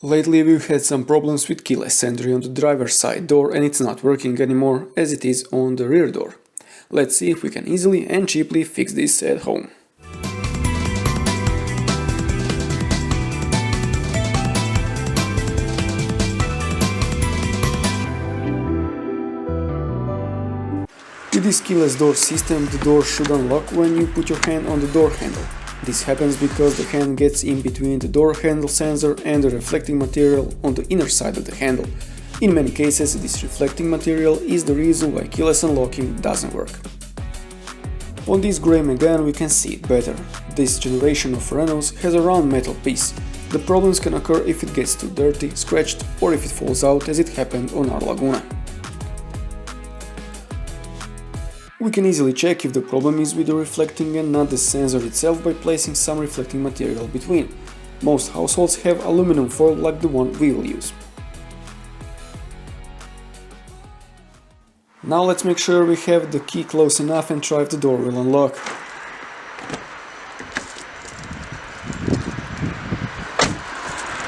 Lately we've had some problems with keyless entry on the driver's side door and it's not working anymore as it is on the rear door. Let's see if we can easily and cheaply fix this at home. With this keyless door system, the door should unlock when you put your hand on the door handle. This happens because the hand gets in between the door handle sensor and the reflecting material on the inner side of the handle. In many cases, this reflecting material is the reason why keyless unlocking doesn't work. On this grey Megane we can see it better. This generation of Renaults has a round metal piece. The problems can occur if it gets too dirty, scratched, or if it falls out as it happened on our Laguna. We can easily check if the problem is with the reflecting and not the sensor itself by placing some reflecting material between. Most households have aluminum foil like the one we will use. Now let's make sure we have the key close enough and try if the door will unlock.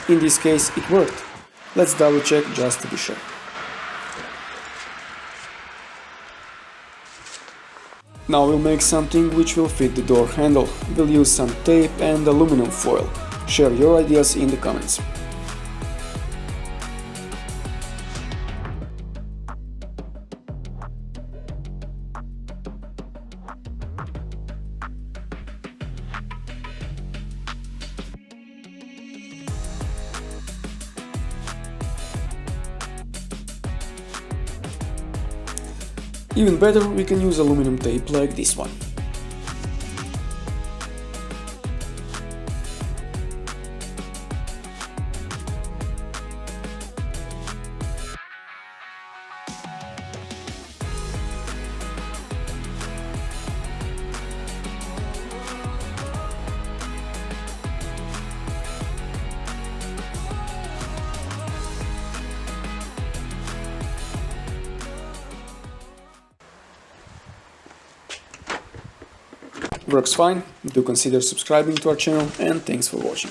In this case it worked. Let's double check just to be sure. Now we'll make something which will fit the door handle. We'll use some tape and aluminum foil. Share your ideas in the comments. Even better, we can use aluminum tape like this one. Works fine, do consider subscribing to our channel and thanks for watching.